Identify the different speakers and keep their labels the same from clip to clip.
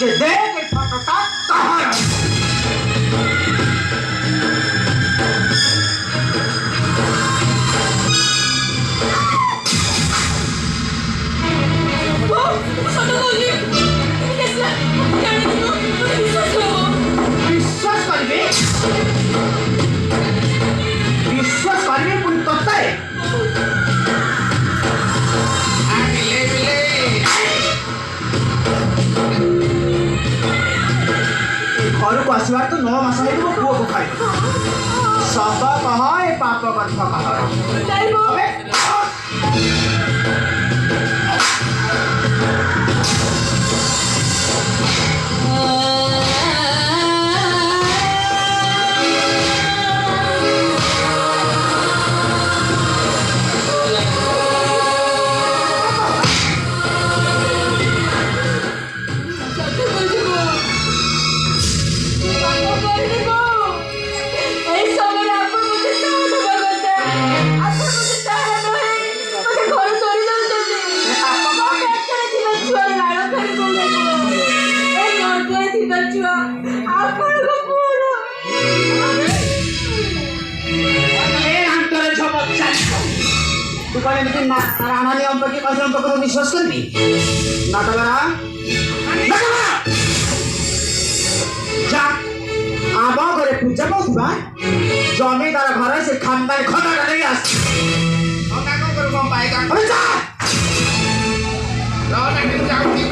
Speaker 1: যে দেখ এই ফটোটা কাহার। বিশ্বাস করবে বিশ্বাস করবে পুনি তোতে ঘরକୁ ଆସିବାର ତ 9 ମାସ ହେଇଯିବ ପୁଅକୁ ଖାଇ ସତ କହ ଏ ପାପ ଗନ୍ଧ କାହାର। तू कौन एमती राणा नियम पर कसम पर कथा विश्वास करबी नाटकरा जा आबा घरे पूजा पहुँचबा जमीदार घर से खानदान खता नहीं आस खता को कर कम पाएगा अरे जा लो ना फिर जाऊंगी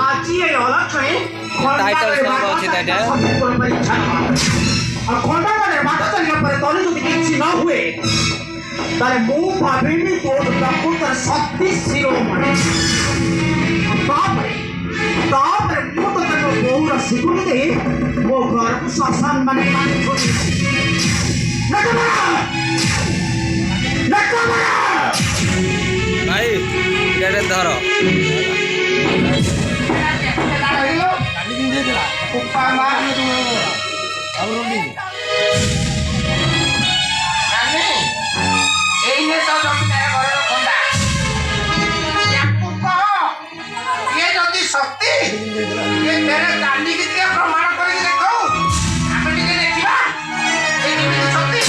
Speaker 1: आज ये अलग है
Speaker 2: टाइटल सब अच्छी टाइटल
Speaker 1: और खोंडा का निर्माण करने पर तोले जो किसी ना हुए तारे मुंह भाभी तो पुत्र शक्ति शिरोमणि बाप रे मुंह तो तेरे बहु रसिकुल दे वो घर को शासन बने पानी छोड़ी नकबरा
Speaker 2: भाई इधर धरो
Speaker 1: Upama ini tahu dong cara orang konda. Yang puto, dia jadi sakti. Dia dari tadi kita permana kau ini kau. Apa dia ni kiba? Ini dia sakti.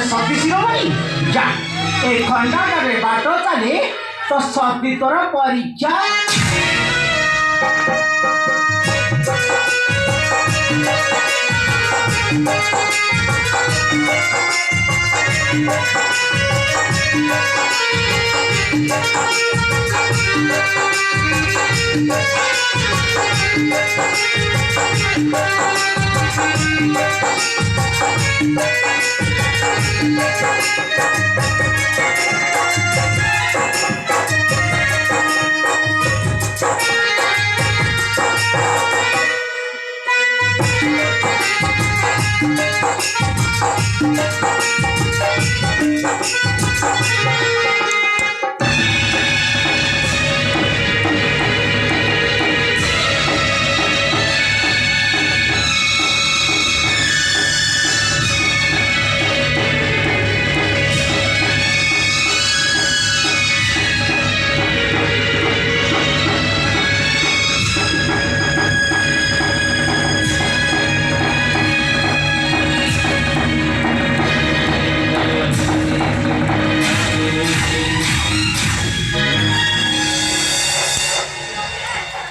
Speaker 1: शक्ति शिरोमणि जा एक घंटा करे बाटो चले तो शक्ति तोर परीक्षा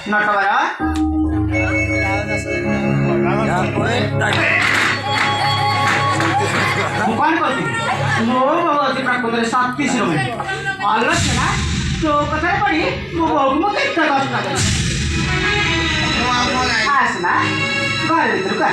Speaker 1: नटवरा कौन करती मो भगवती प्राकृत शक्ति शिरोमणि आलोचना तो कथा पड़ी मो बहु केते कष्ट करे आसना घर भीतर का